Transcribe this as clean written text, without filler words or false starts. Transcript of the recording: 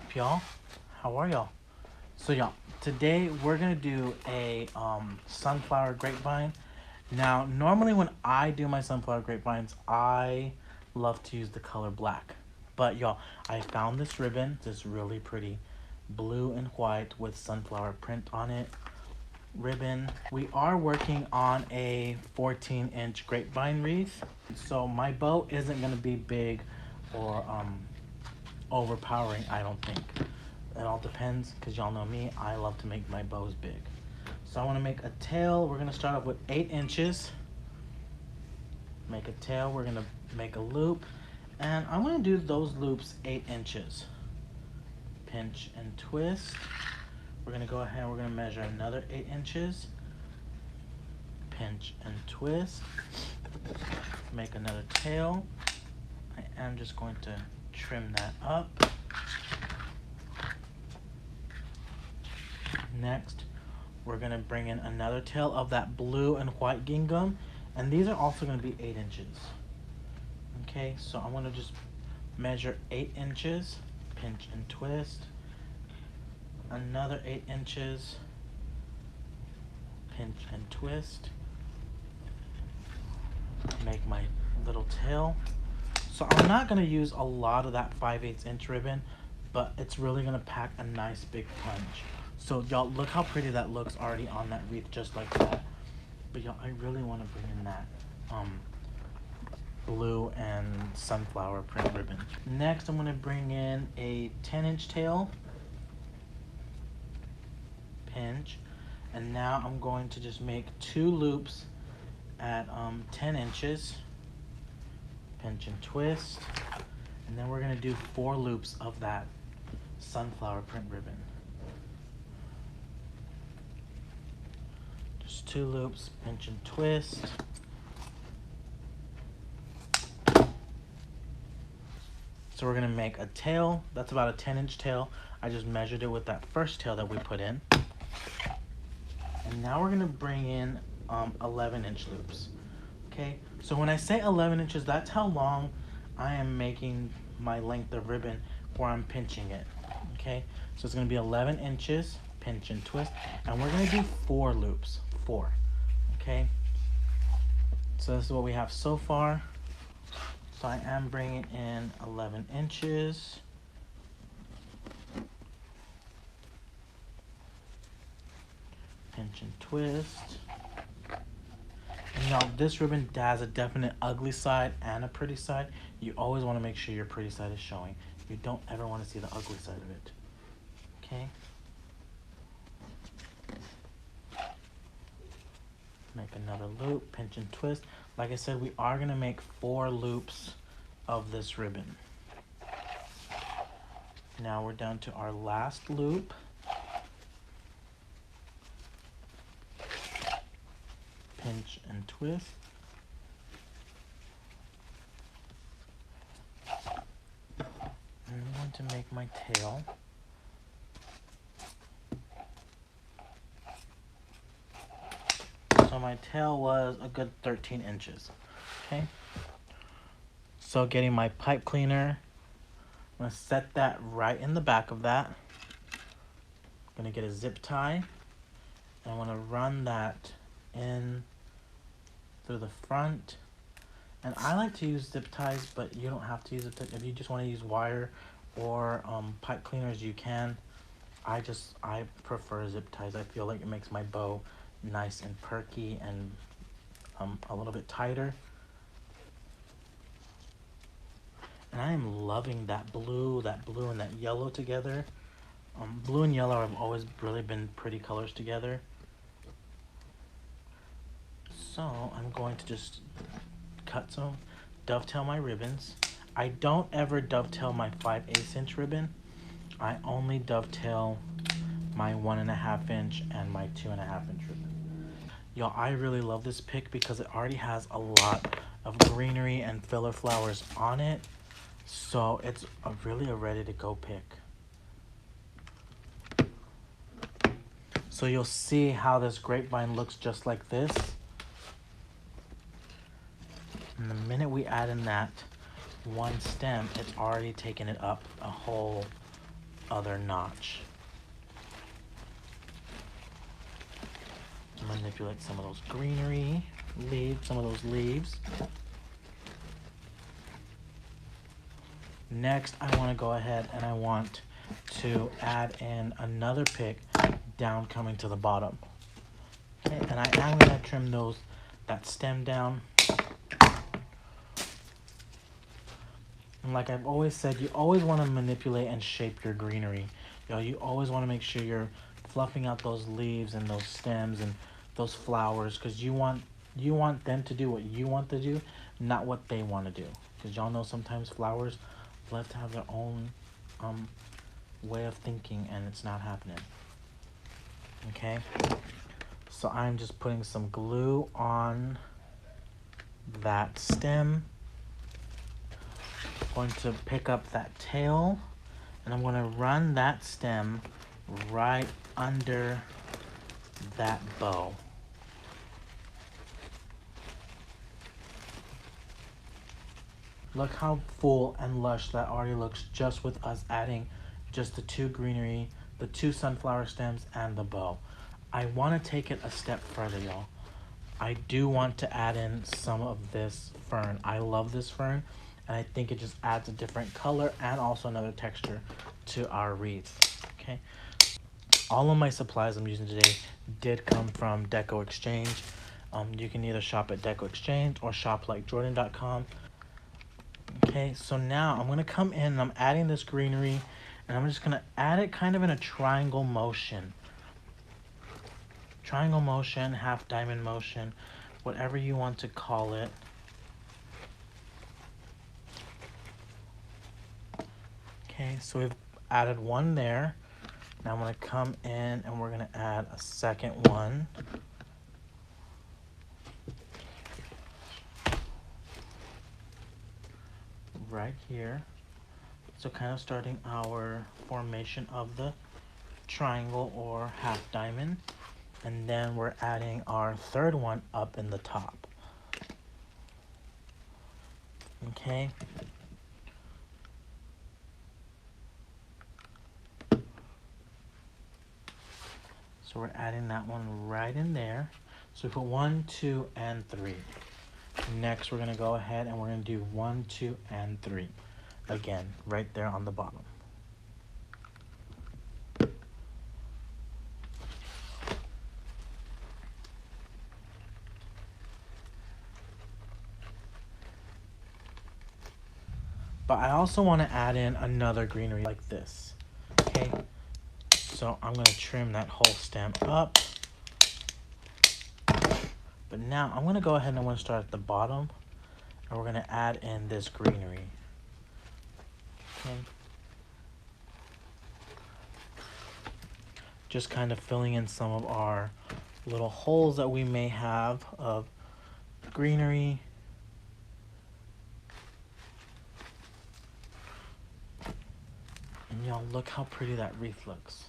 up, y'all? How are y'all? So y'all, today we're gonna do a sunflower grapevine. Now, normally when I do my sunflower grapevines, I love to use the color black. But y'all, I found this ribbon, this really pretty blue and white with sunflower print on it ribbon. We are working on a 14-inch grapevine wreath. So my bow isn't gonna be big or overpowering, I don't think. It all depends, because y'all know me, I love to make my bows big. So I want to make a tail. We're going to start off with 8 inches. Make a tail. We're going to make a loop. And I'm going to do those loops 8 inches. Pinch and twist. We're going to go ahead and we're going to measure another 8 inches. Pinch and twist. Make another tail. I am just going to trim that up. Next, we're going to bring in another tail of that blue and white gingham, and these are also going to be 8 inches. Okay, so I'm going to just measure 8 inches, pinch and twist, another 8 inches, pinch and twist, make my little tail. So I'm not going to use a lot of that 5/8 inch ribbon, but it's really going to pack a nice big punch. So y'all, look how pretty that looks already on that wreath, just like that. But y'all, I really want to bring in that blue and sunflower print ribbon. Next, I'm going to bring in a 10-inch tail, pinch, and now I'm going to just make 2 loops at 10 inches, pinch and twist, and then we're going to do 4 loops of that sunflower print ribbon. 2 loops, pinch and twist. So we're gonna make a tail. That's about a 10-inch tail. I just measured it with that first tail that we put in. And now we're gonna bring in 11-inch loops. Okay, so when I say 11 inches, that's how long I am making my length of ribbon where I'm pinching it. Okay, so it's gonna be 11 inches, pinch and twist, and we're gonna do 4 loops. 4. Okay, so this is what we have so far. So I am bringing in 11 inches. Pinch and twist. And now this ribbon has a definite ugly side and a pretty side. You always want to make sure your pretty side is showing. You don't ever want to see the ugly side of it. Okay. Make another loop, pinch and twist. Like I said, we are going to make 4 loops of this ribbon. Now we're down to our last loop. Pinch and twist. And I'm going to make my tail. So my tail was a good 13 inches. Okay. So getting my pipe cleaner, I'm gonna set that right in the back of that. I'm gonna get a zip tie, and I wanna run that in through the front. And I like to use zip ties, but you don't have to use it. If you just wanna use wire or pipe cleaners, you can. I prefer zip ties. I feel like it makes my bow nice and perky and a little bit tighter. And I am loving that blue and that yellow together. Blue and yellow have always really been pretty colors together. So I'm going to just dovetail my ribbons. I don't ever dovetail my 5/8 inch ribbon. I only dovetail my 1.5 inch and my 2.5 inch ribbon. Y'all, I really love this pick because it already has a lot of greenery and filler flowers on it. So it's really a ready to go pick. So you'll see how this grapevine looks just like this. And the minute we add in that one stem, it's already taken it up a whole other notch. Manipulate some of those greenery leaves, some of those leaves. Next, I want to go ahead and I want to add in another pick down coming to the bottom. Okay, and I am going to trim that stem down. And like I've always said, you always want to manipulate and shape your greenery. You always want to make sure you're fluffing out those leaves and those stems and those flowers, because you want them to do what you want to do, not what they want to do. Because y'all know sometimes flowers love to have their own way of thinking, and it's not happening. Okay, so I'm just putting some glue on that stem. I'm going to pick up that tail, and I'm going to run that stem right under that bow. Look how full and lush that already looks just with us adding just the two greenery, the two sunflower stems, and the bow. I want to take it a step further, y'all. I do want to add in some of this fern. I love this fern, and I think it just adds a different color and also another texture to our wreath. Okay. All of my supplies I'm using today did come from Deco Exchange. You can either shop at Deco Exchange or shoplikejordan.com. Okay, so now I'm going to come in and I'm adding this greenery, and I'm just going to add it kind of in a triangle motion. Triangle motion, half diamond motion, whatever you want to call it. Okay, so we've added one there. Now I'm going to come in and we're going to add a second one. Right here. So kind of starting our formation of the triangle or half diamond. And then we're adding our third one up in the top. Okay. So we're adding that one right in there. So we put 1, 2, and 3. Next, we're going to go ahead and we're going to do 1, 2, and 3. Again, right there on the bottom. But I also want to add in another greenery like this. Okay, so I'm going to trim that whole stem up. But now I'm going to go ahead and I'm going to start at the bottom, and we're going to add in this greenery. Okay. Just kind of filling in some of our little holes that we may have of greenery. And y'all, look how pretty that wreath looks.